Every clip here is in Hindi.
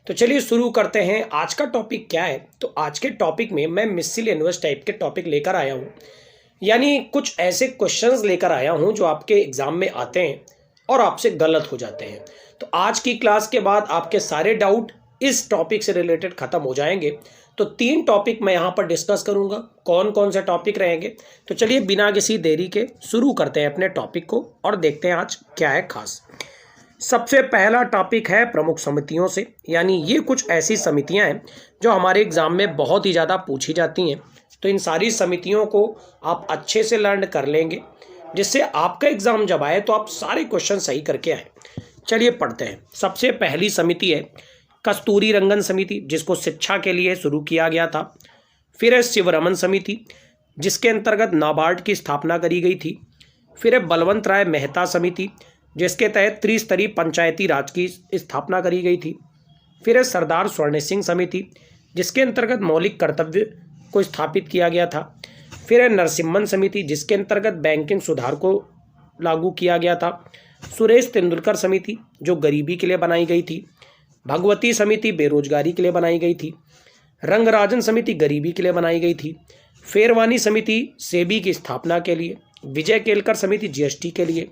तो चलिए शुरू करते हैं। आज का टॉपिक क्या है? तो आज के टॉपिक में मैं मिसलेनियस टाइप के टॉपिक लेकर आया हूँ, यानी कुछ ऐसे क्वेश्चंस लेकर आया हूँ जो आपके एग्जाम में आते हैं और आपसे गलत हो जाते हैं। तो आज की क्लास के बाद आपके सारे डाउट इस टॉपिक से रिलेटेड खत्म हो जाएंगे। तो 3 टॉपिक मैं यहाँ पर डिस्कस करूँगा। कौन कौन से टॉपिक रहेंगे? तो चलिए बिना किसी देरी के शुरू करते हैं अपने टॉपिक को और देखते हैं आज क्या है खास। सबसे पहला टॉपिक है प्रमुख समितियों से, यानी ये कुछ ऐसी समितियां हैं जो हमारे एग्जाम में बहुत ही ज़्यादा पूछी जाती हैं। तो इन सारी समितियों को आप अच्छे से लर्न कर लेंगे, जिससे आपका एग्जाम जब आए तो आप सारे क्वेश्चन सही करके आए। चलिए पढ़ते हैं। सबसे पहली समिति है कस्तूरी रंगन समिति, जिसको शिक्षा के लिए शुरू किया गया था। फिर है शिवरमन समिति, जिसके अंतर्गत नाबार्ड की स्थापना करी गई थी। फिर है बलवंत राय मेहता समिति, जिसके तहत त्रिस्तरीय पंचायती राज की स्थापना करी गई थी। फिर है सरदार स्वर्ण सिंह समिति, जिसके अंतर्गत मौलिक कर्तव्य को स्थापित किया गया था। फिर है नरसिम्हन समिति, जिसके अंतर्गत बैंकिंग सुधार को लागू किया गया था। सुरेश तेंदुलकर समिति, जो गरीबी के लिए बनाई गई थी। भगवती समिति बेरोजगारी के लिए बनाई गई थी। रंगराजन समिति गरीबी के लिए बनाई गई थी। फेरवानी समिति सेबी की स्थापना के लिए। विजय केलकर समिति जीएसटी के लिए।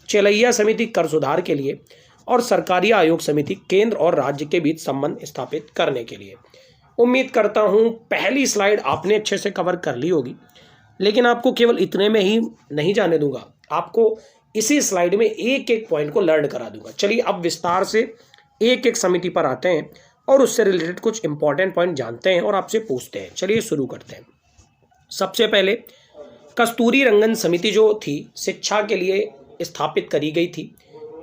चेलैया समिति कर सुधार के लिए। और सरकारी आयोग समिति केंद्र और राज्य के बीच संबंध स्थापित करने के लिए। उम्मीद करता हूं पहली स्लाइड आपने अच्छे से कवर कर ली होगी, लेकिन आपको केवल इतने में ही नहीं जाने दूंगा, आपको इसी स्लाइड में एक एक पॉइंट को लर्न करा दूंगा। चलिए अब विस्तार से एक एक समिति पर आते हैं और उससे रिलेटेड कुछ इंपॉर्टेंट पॉइंट जानते हैं और आपसे पूछते हैं। चलिए शुरू करते हैं। सबसे पहले कस्तूरी रंगन समिति जो थी शिक्षा के लिए स्थापित करी गई थी।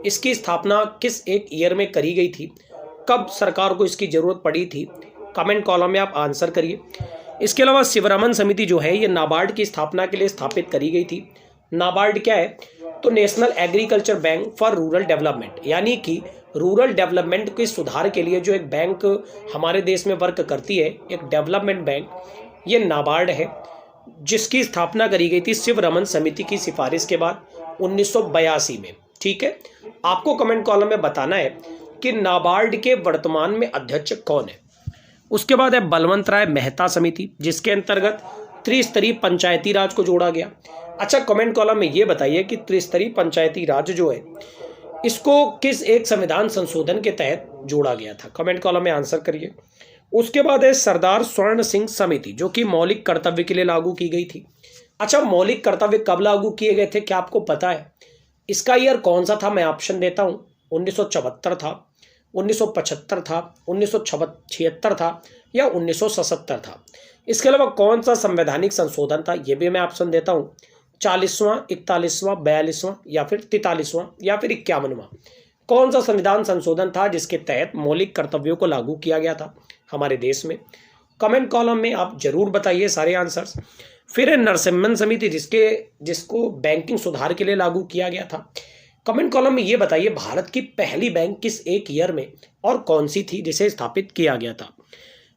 इसकी स्थापना किस एक ईयर में करी गई थी? कब सरकार को इसकी जरूरत पड़ी थी? कमेंट कॉलम में आप आंसर करिए। इसके अलावा शिवरमन समिति जो है ये नाबार्ड की स्थापना के लिए स्थापित करी गई थी। नाबार्ड क्या है? तो national agriculture bank for rural development, यानी कि रूरल डेवलपमेंट के सुधार के लिए जो एक बैंक हमारे देश में वर्क करती है, एक डेवलपमेंट बैंक, ये नाबार्ड है, जिसकी स्थापना करी गई थी शिवरमन समिति की सिफारिश के बाद 1982 में। ठीक है, आपको कमेंट कॉलम में बताना है कि नाबार्ड के वर्तमान में अध्यक्ष कौन है। उसके बाद है बलवंत राय मेहता समिति, जिसके अंतर्गत त्रिस्तरीय पंचायती राज को जोड़ा गया। अच्छा, कमेंट कॉलम में ये बताइए कि त्रिस्तरीय पंचायती राज जो है इसको किस एक संविधान संशोधन के तहत जोड़ा गया था? कमेंट कॉलम में आंसर करिए। उसके बाद है सरदार स्वर्ण सिंह समिति, जो कि मौलिक कर्तव्य के लिए लागू की गई थी। अच्छा, मौलिक कर्तव्य कब लागू किए गए थे, क्या आपको पता है? इसका ईयर कौन सा था? मैं ऑप्शन देता हूं। 1974 था, 1975 था, 1976 था या 1977 था। इसके अलावा कौन सा संवैधानिक संशोधन था, यह भी मैं ऑप्शन देता हूं। 40वां, 41वां, 42वां या फिर 43वां या फिर 51वां। कौन सा संविधान संशोधन था जिसके तहत मौलिक कर्तव्यों को लागू किया गया था हमारे देश में? कमेंट कॉलम में आप जरूर बताइए सारे आंसर्स। फिर है नरसिम्हन समिति, जिसको बैंकिंग सुधार के लिए लागू किया गया था। कमेंट कॉलम में ये बताइए भारत की पहली बैंक किस एक ईयर में और कौन सी थी जिसे स्थापित किया गया था।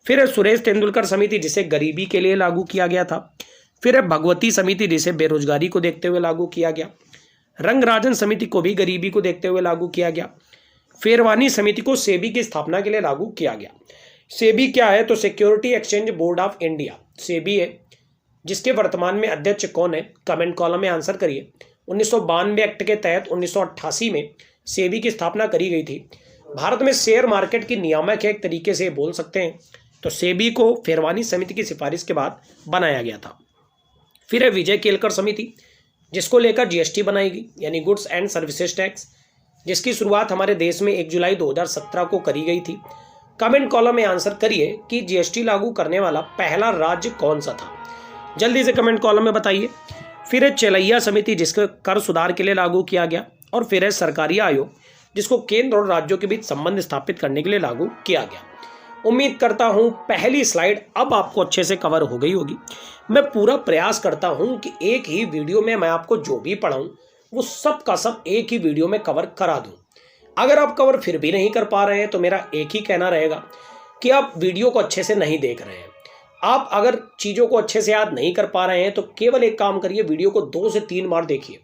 फिर है सुरेश तेंदुलकर समिति, जिसे गरीबी के लिए लागू किया गया था। फिर है भगवती समिति, जिसे बेरोजगारी को देखते हुए लागू किया गया। रंगराजन समिति को भी गरीबी को देखते हुए लागू किया गया। फेरवानी समिति को सेबी की स्थापना के लिए लागू किया गया। सेबी क्या है? तो security exchange board of India SEBI है, जिसके वर्तमान में अध्यक्ष कौन है? कमेंट कॉलम में आंसर करिए। 1992 एक्ट के तहत 1988 में सेबी की स्थापना करी गई थी। भारत में शेयर मार्केट की नियामक है, एक तरीके से बोल सकते हैं। तो सेबी को फेरवानी समिति की सिफारिश के बाद बनाया गया था। फिर है विजय केलकर समिति, जिसको लेकर जीएसटी बनाई गई, यानी गुड्स एंड सर्विसेज टैक्स, जिसकी शुरुआत हमारे देश में 1 जुलाई 2017 को करी गई थी। कमेंट कॉलम में आंसर करिए कि जीएसटी लागू करने वाला पहला राज्य कौन सा था? जल्दी से कमेंट कॉलम में बताइए। फिर है चेलैया समिति, जिसको कर सुधार के लिए लागू किया गया। और फिर है सरकारी आयोग, जिसको केंद्र और राज्यों के बीच संबंध स्थापित करने के लिए लागू किया गया। उम्मीद करता हूं पहली स्लाइड अब आपको अच्छे से कवर हो गई होगी। मैं पूरा प्रयास करता हूं कि एक ही वीडियो में मैं आपको जो भी पढ़ाऊं वो सब का सब एक ही वीडियो में कवर करा दूं। अगर आप कवर फिर भी नहीं कर पा रहे हैं तो मेरा एक ही कहना रहेगा कि आप वीडियो को अच्छे से नहीं देख रहे हैं। आप अगर चीज़ों को अच्छे से याद नहीं कर पा रहे हैं तो केवल एक काम करिए, वीडियो को 2 से 3 बार देखिए।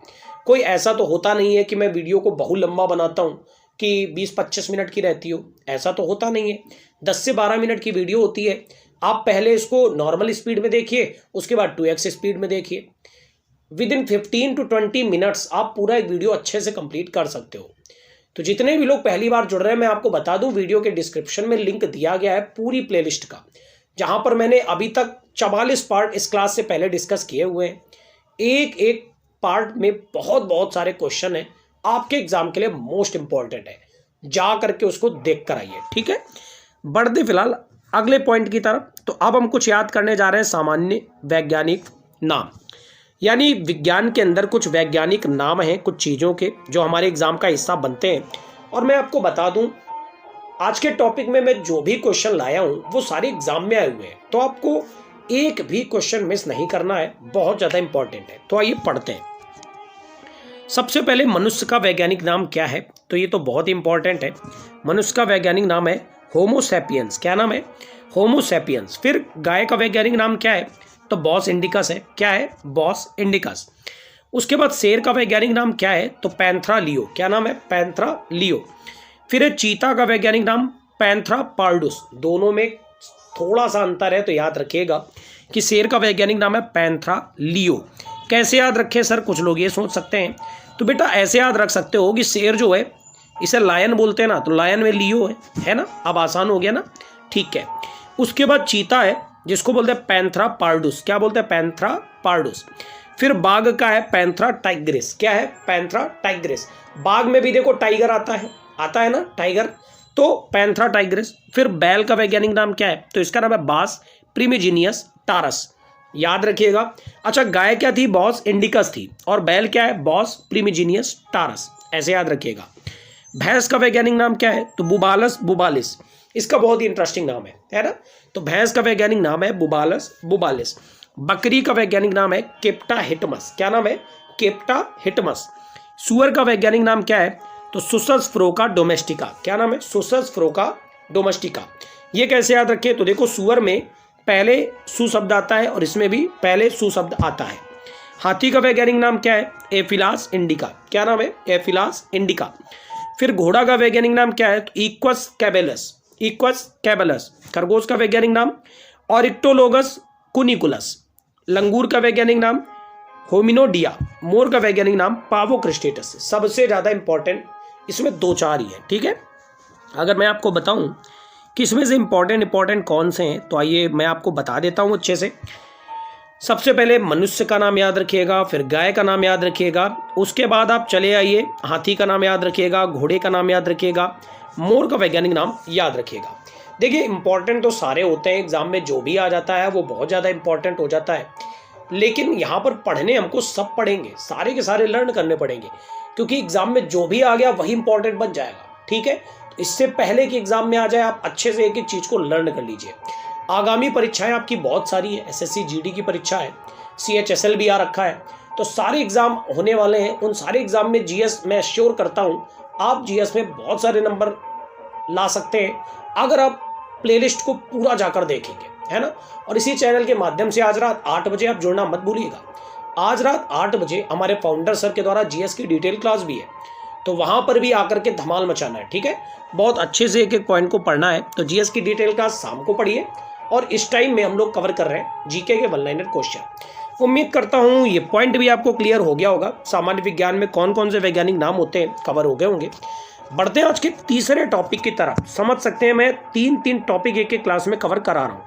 कोई ऐसा तो होता नहीं है कि मैं वीडियो को बहुत लंबा बनाता हूँ, कि 20-25 मिनट की रहती हो, ऐसा तो होता नहीं है। 10 से 12 मिनट की वीडियो होती है। आप पहले इसको नॉर्मल स्पीड में देखिए, उसके बाद 2x स्पीड में देखिए। विद इन 15 to 20 मिनट्स आप पूरा एक वीडियो अच्छे से कंप्लीट कर सकते हो। तो जितने भी लोग पहली बार जुड़ रहे हैं, मैं आपको बता दूं, वीडियो के डिस्क्रिप्शन में लिंक दिया गया है पूरी प्लेलिस्ट का, जहां पर मैंने अभी तक 44 पार्ट इस क्लास से पहले डिस्कस किए हुए हैं। एक एक पार्ट में बहुत बहुत सारे क्वेश्चन हैं, आपके एग्जाम के लिए मोस्ट इंपॉर्टेंट है। जा करके उसको देख कर आइए, ठीक है। बढ़ते फिलहाल अगले पॉइंट की तरफ। तो अब हम कुछ याद करने जा रहे हैं सामान्य वैज्ञानिक नाम, यानी विज्ञान के अंदर कुछ वैज्ञानिक नाम हैं कुछ चीज़ों के, जो हमारे एग्जाम का हिस्सा बनते हैं। और मैं आपको बता दूं, आज के टॉपिक में मैं जो भी क्वेश्चन लाया हूं वो सारे एग्जाम में आए हुए हैं, तो आपको एक भी क्वेश्चन मिस नहीं करना है, बहुत ज़्यादा इंपॉर्टेंट है। तो आइए पढ़ते हैं। सबसे पहले मनुष्य का वैज्ञानिक नाम क्या है, तो ये तो बहुत इंपॉर्टेंट है। मनुष्य का वैज्ञानिक नाम है होमो सैपियंस। क्या नाम है? Homo sapiens. फिर गाय का वैज्ञानिक नाम क्या है, तो बॉस इंडिकस है। क्या है? Bos indicus. उसके बाद शेर का वैज्ञानिक नाम क्या है, तो पैंथरा लियो। क्या नाम है? पैंथरा लियो। फिर चीता का वैज्ञानिक नाम पैंथरा पार्डुस। दोनों में थोड़ा सा अंतर है, तो याद रखिएगा कि शेर का वैज्ञानिक नाम है पैंथरा लियो। कैसे याद रखें सर, कुछ लोग ये सोच सकते हैं। तो बेटा ऐसे याद रख सकते हो कि शेर जो है इसे लायन बोलते हैं ना, तो लायन में लियो है ना। अब आसान हो गया ना, ठीक है। उसके बाद चीता है जिसको बोलते हैं पैंथरा पार्डुस। क्या बोलते हैं? पैंथरा पार्डुस। फिर बाघ का है पैंथरा टाइग्रिस। क्या है? Panthera Tigris. बाघ में भी देखो टाइगर आता है ना, टाइगर, तो पैंथरा टाइग्रिस। फिर बैल का वैज्ञानिक नाम क्या है, तो इसका नाम है बास प्रिमिजिनियस टारस। याद रखिएगा। अच्छा, गाय क्या थी? बॉस इंडिकस थी। और बैल क्या है? Bos primigenius taurus. ऐसे याद रखिएगा। भैंस का वैज्ञानिक नाम क्या है, तो बुबालस बुबालिस। इसका बहुत ही इंटरेस्टिंग नाम है ना। तो भैंस का वैज्ञानिक नाम है बुबालस बुबालिस। बकरी का वैज्ञानिक नाम है केप्टा हिटमस। क्या नाम है? केप्टा हिटमस। सुअर का वैज्ञानिक नाम क्या है, तो सुसस फ्रोका डोमेस्टिका। क्या नाम है? सुसस फ्रोका डोमेस्टिका। ये कैसे याद रखें, तो देखो सुअर में पहले सु शब्द आता है और इसमें भी पहले सु शब्द आता है। हाथी का वैज्ञानिक नाम क्या है? एफिलास इंडिका। क्या नाम है? एफिलास इंडिका। फिर घोड़ा का वैज्ञानिक नाम क्या है, तो इक्वस कैबेलस। इक्वस कैबेलस। खरगोश का वैज्ञानिक नाम ऑरिक्टोलोगस कुनिकुलस। लंगूर का वैज्ञानिक नाम होमिनोडिया। मोर का वैज्ञानिक नाम पावोक्रिस्टेटस। सबसे ज़्यादा इंपॉर्टेंट इसमें 2-4 ही है, ठीक है। अगर मैं आपको बताऊं कि इसमें से इंपॉर्टेंट कौन से हैं, तो आइए मैं आपको बता देता हूं अच्छे से। सबसे पहले मनुष्य का नाम याद रखिएगा, फिर गाय का नाम याद रखिएगा, उसके बाद आप चले आइए हाथी का नाम याद रखिएगा, घोड़े का नाम याद रखिएगा, मोर का वैज्ञानिक नाम याद रखिएगा। देखिए इंपॉर्टेंट तो सारे होते हैं, एग्जाम में जो भी आ जाता है वो बहुत ज़्यादा इंपॉर्टेंट हो जाता है, लेकिन यहाँ पर पढ़ने हमको सब पढ़ेंगे, सारे के सारे लर्न करने पड़ेंगे, क्योंकि एग्जाम में जो भी आ गया वही इंपॉर्टेंट बन जाएगा, ठीक है। तो इससे पहले कि एग्जाम में आ जाए आप अच्छे से एक एक चीज़ को लर्न कर लीजिए। आगामी परीक्षाएं आपकी बहुत सारी है, एसएससी जीडी की परीक्षा है, सीएचएसएल भी आ रखा है, तो सारे एग्जाम होने वाले हैं। उन सारे एग्जाम में जीएस मैं श्योर करता हूँ आप जीएस में बहुत सारे नंबर ला सकते हैं, अगर आप प्लेलिस्ट को पूरा जाकर देखेंगे, है ना। और इसी चैनल के माध्यम से आज रात 8 बजे आप जुड़ना मत भूलिएगा। आज रात 8 बजे हमारे फाउंडर सर के द्वारा जीएस की डिटेल क्लास भी है, तो वहाँ पर भी आकर के धमाल मचाना है, ठीक है। बहुत अच्छे से एक एक पॉइंट को पढ़ना है। तो जीएस की डिटेल क्लास शाम को पढ़िए, और इस टाइम में हम लोग कवर कर रहे हैं जीके के 1-लाइनर क्वेश्चन। उम्मीद करता हूँ ये पॉइंट भी आपको क्लियर हो गया होगा। सामान्य विज्ञान में कौन कौन से वैज्ञानिक नाम होते हैं कवर हो गए होंगे। बढ़ते हैं आज के तीसरे टॉपिक की तरफ। समझ सकते हैं मैं 3 टॉपिक एक एक क्लास में कवर करा रहा हूँ।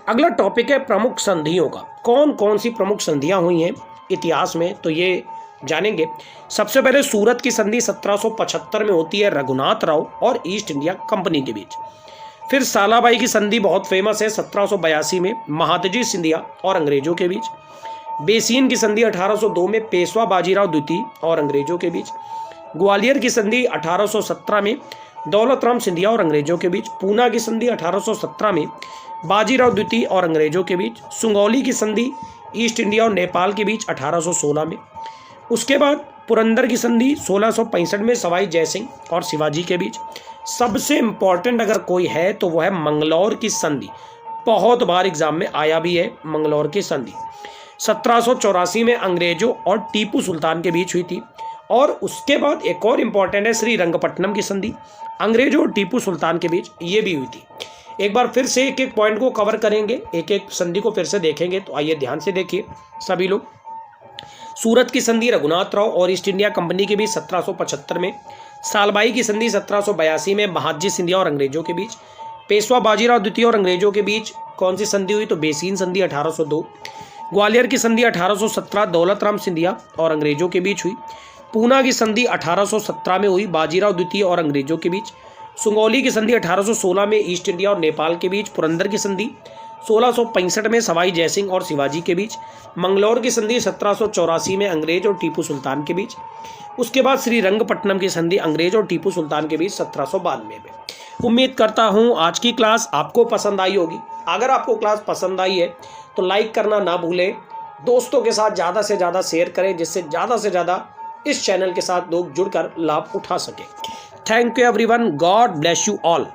अगला टॉपिक है प्रमुख संधियों का। कौन कौन सी प्रमुख संधियाँ हुई हैं इतिहास में, तो ये जानेंगे। सबसे पहले सूरत की संधि 1775 में होती है रघुनाथ राव और ईस्ट इंडिया कंपनी के बीच। फिर सालाबाई की संधि बहुत फेमस है 1782 में महादजी सिंधिया और अंग्रेजों के बीच। बेसीन की संधि 1802 में पेशवा बाजीराव द्वितीय और अंग्रेजों के बीच। ग्वालियर की संधि 1817 में दौलत राम सिंधिया और अंग्रेजों के बीच। पूना की संधि 1817 में बाजीराव द्वितीय और अंग्रेजों के बीच। सुगौली की संधि ईस्ट इंडिया और नेपाल के बीच 1816 में। उसके बाद पुरंदर की संधि 1665 में सवाई जयसिंह और शिवाजी के बीच। सबसे इंपॉर्टेंट अगर कोई है तो वह है मंगलौर की संधि। बहुत बार एग्जाम में आया भी है मंगलौर की संधि। 1784 में अंग्रेजों और टीपू सुल्तान के बीच हुई थी, और उसके बाद एक और इम्पॉर्टेंट है श्रीरंगपट्टनम की संधि, अंग्रेजों और टीपू सुल्तान के बीच ये भी हुई थी। एक बार फिर से एक एक पॉइंट को कवर करेंगे, एक एक संधि को फिर से देखेंगे। तो आइए ध्यान से देखिए सभी लोग। सूरत की संधि रघुनाथ राव और ईस्ट इंडिया कंपनी के बीच 1775 में। सालबाई की संधि 1782 में महादजी सिंधिया और अंग्रेजों के बीच। पेशवा बाजीराव द्वितीय और अंग्रेजों के बीच कौन सी संधि हुई? तो बेसीन संधि 1802। ग्वालियर की संधि 1817 दौलत राम सिंधिया और अंग्रेजों के बीच हुई। पूना की संधि 1817 में हुई, बाजीराव द्वितीय और अंग्रेजों के बीच। सुगौली की संधि 1816 में ईस्ट इंडिया और नेपाल के बीच। पुरंदर की संधि 1665 में सवाई जयसिंह और शिवाजी के बीच। मंगलौर की संधि 1784 में अंग्रेज और टीपू सुल्तान के बीच। उसके बाद श्रीरंगपट्टनम की संधि अंग्रेज और टीपू सुल्तान के बीच 1792 में। उम्मीद करता हूँ आज की क्लास आपको पसंद आई होगी। अगर आपको क्लास पसंद आई है तो लाइक करना ना भूलें, दोस्तों के साथ ज़्यादा से ज़्यादा शेयर करें, जिससे ज़्यादा से ज़्यादा इस चैनल के साथ लोग जुड़कर लाभ उठा सकें। Thank you everyone, God bless you all.